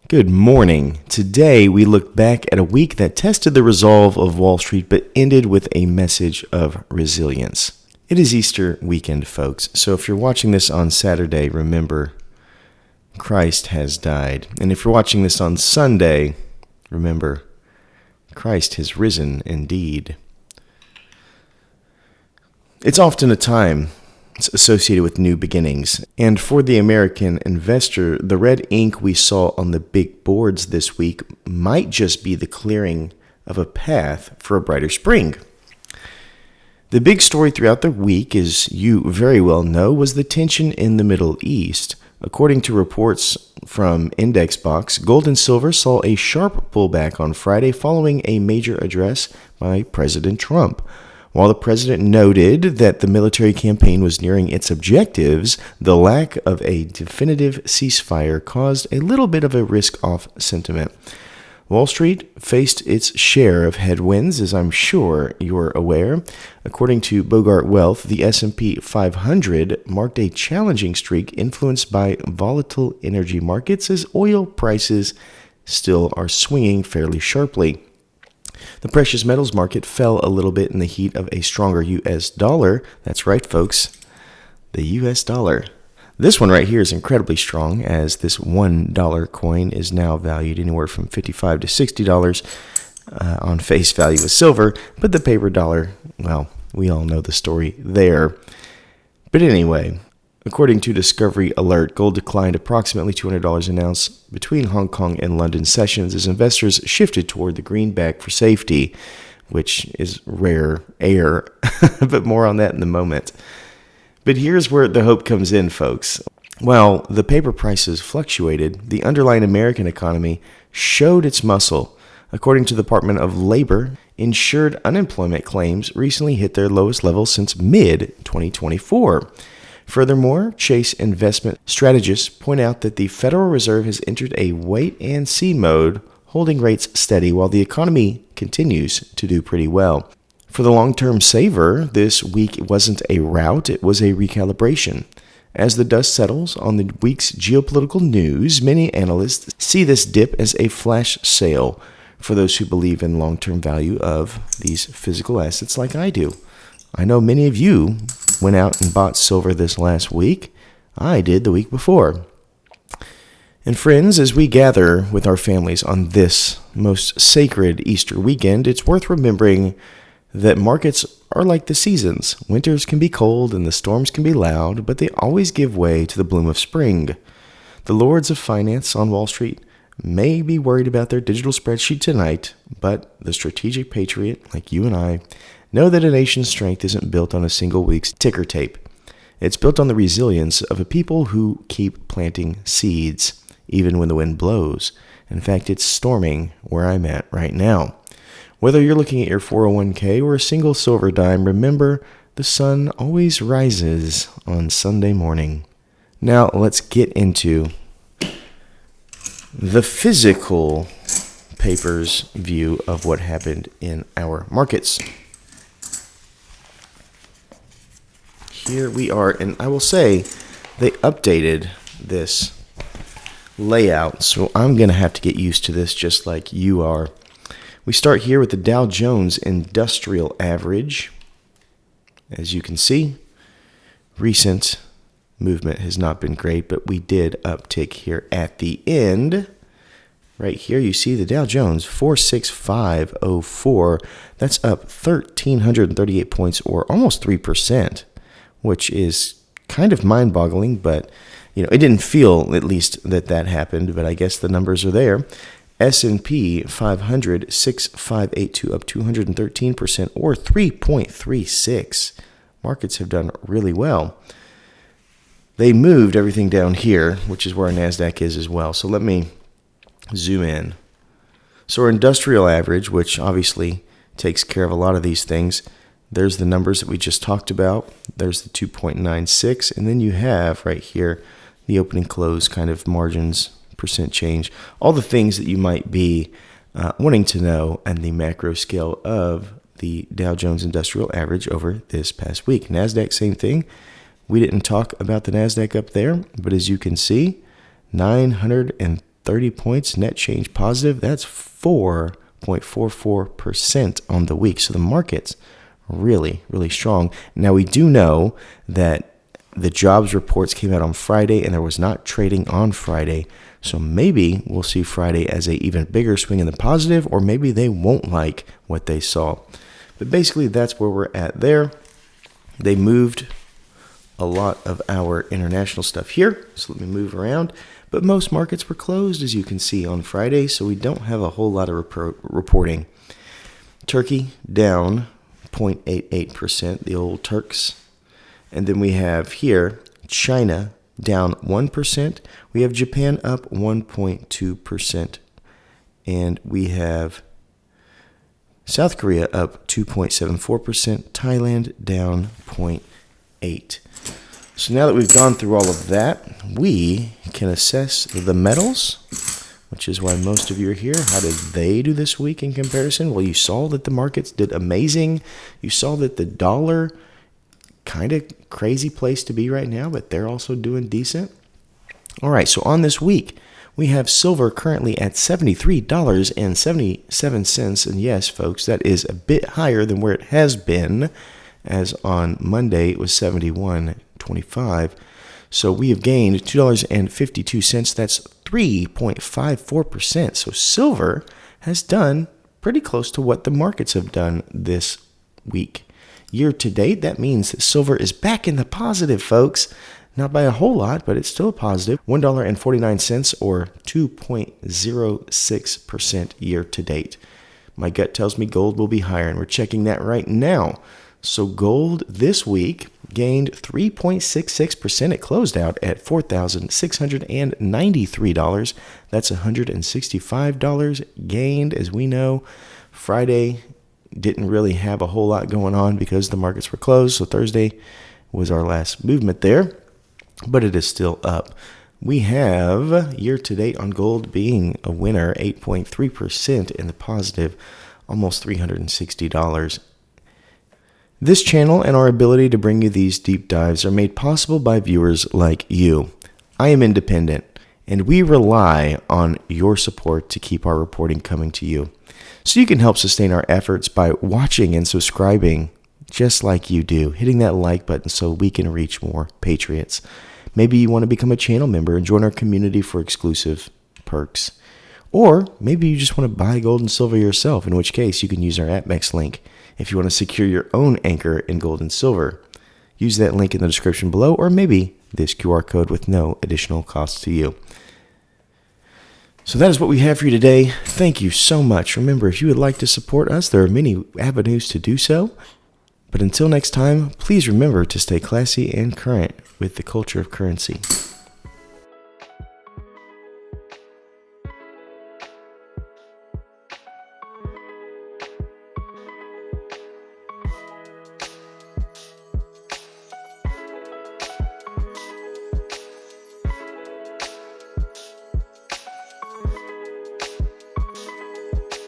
Good morning. Today we look back at a week that tested the resolve of Wall Street but ended with a message of resilience. It is Easter weekend, folks, so if you're watching this on Saturday, remember Christ has died. And if you're watching this on Sunday, remember Christ has risen indeed. It's often a time associated with new beginnings. And for the American investor, the red ink we saw on the big boards this week might just be the clearing of a path for a brighter spring. The big story throughout the week, as you very well know, was the tension in the Middle East. According to reports from IndexBox, gold and silver saw a sharp pullback on Friday following a major address by President Trump. While the president noted that the military campaign was nearing its objectives, the lack of a definitive ceasefire caused a little bit of a risk-off sentiment. Wall Street faced its share of headwinds, as I'm sure you're aware. According to Bogart Wealth, the S&P 500 marked a challenging streak influenced by volatile energy markets as oil prices still are swinging fairly sharply. The precious metals market fell a little bit in the heat of a stronger U.S. dollar. That's right, folks, the U.S. dollar. This one right here is incredibly strong, as this $1 coin is now valued anywhere from $55 to $60 on face value with silver. But the paper dollar, well, we all know the story there. But anyway, according to Discovery Alert, gold declined approximately $200 an ounce between Hong Kong and London sessions as investors shifted toward the greenback for safety, which is rare air, but more on that in a moment. But here's where the hope comes in, folks. While the paper prices fluctuated, the underlying American economy showed its muscle. According to the Department of Labor, insured unemployment claims recently hit their lowest level since mid-2024. Furthermore, Chase investment strategists point out that the Federal Reserve has entered a wait-and-see mode, holding rates steady while the economy continues to do pretty well. For the long-term saver, this week wasn't a rout, it was a recalibration. As the dust settles on the week's geopolitical news, many analysts see this dip as a flash sale for those who believe in long-term value of these physical assets like I do. I know many of you went out and bought silver this last week. I did the week before. And friends, as we gather with our families on this most sacred Easter weekend, it's worth remembering that markets are like the seasons. Winters can be cold and the storms can be loud, but they always give way to the bloom of spring. The lords of finance on Wall Street may be worried about their digital spreadsheet tonight, but the strategic patriot, like you and I, know that a nation's strength isn't built on a single week's ticker tape. It's built on the resilience of a people who keep planting seeds, even when the wind blows. In fact, it's storming where I'm at right now. Whether you're looking at your 401k or a single silver dime, remember the sun always rises on Sunday morning. Now let's get into the physical paper's view of what happened in our markets. Here we are, and I will say they updated this layout, so I'm going to have to get used to this just like you are. We start here with the Dow Jones Industrial Average. As you can see, recent movement has not been great, but we did uptick here at the end. Right here, you see the Dow Jones 46504. That's up 1,338 points, or almost 3%, which is kind of mind-boggling, but it didn't feel, at least, that happened, but I guess the numbers are there. S&P 500 6582 up 213%, or 3.36. Markets have done really well. They moved everything down here, which is where our NASDAQ is as well. So let me zoom in. So our industrial average, which obviously takes care of a lot of these things, there's the numbers that we just talked about. There's the 2.96, and then you have right here the opening close kind of margins, percent change, all the things that you might be wanting to know, and the macro scale of the Dow Jones Industrial Average over this past week. NASDAQ, same thing. We didn't talk about the NASDAQ up there, but as you can see, 900 30 points, net change positive. That's 4.44% on the week. So the market's really, really strong. Now, we do know that the jobs reports came out on Friday, and there was not trading on Friday. So maybe we'll see Friday as an even bigger swing in the positive, or maybe they won't like what they saw. But basically, that's where we're at there. They moved a lot of our international stuff here. So let me move around. But most markets were closed, as you can see, on Friday. So we don't have a whole lot of reporting. Turkey down 0.88%, the old Turks. And then we have here China down 1%. We have Japan up 1.2%. And we have South Korea up 2.74%. Thailand down 0.8%. So now that we've gone through all of that, we can assess the metals, which is why most of you are here. How did they do this week in comparison? Well, you saw that the markets did amazing. You saw that the dollar, kind of crazy place to be right now, but they're also doing decent. All right, so on this week, we have silver currently at $73.77. And yes, folks, that is a bit higher than where it has been, as on Monday it was $71.25. So we have gained $2.52. That's 3.54%. So silver has done pretty close to what the markets have done this week. Year to date, that means that silver is back in the positive, folks. Not by a whole lot, but it's still a positive. $1.49 or 2.06% year to date. My gut tells me gold will be higher, and we're checking that right now. So gold this week gained 3.66%. It closed out at $4,693. That's $165 gained. As we know, Friday didn't really have a whole lot going on because the markets were closed. So Thursday was our last movement there, but it is still up. We have year to date on gold being a winner, 8.3% in the positive, almost $360. This channel and our ability to bring you these deep dives are made possible by viewers like you. I am independent, and we rely on your support to keep our reporting coming to you. So you can help sustain our efforts by watching and subscribing just like you do, hitting that like button so we can reach more patriots. Maybe you want to become a channel member and join our community for exclusive perks. Or maybe you just want to buy gold and silver yourself, in which case you can use our APMEX link. If you want to secure your own anchor in gold and silver, use that link in the description below, or maybe this QR code with no additional cost to you. So that is what we have for you today. Thank you so much. Remember, if you would like to support us, there are many avenues to do so. But until next time, please remember to stay classy and current with the culture of currency.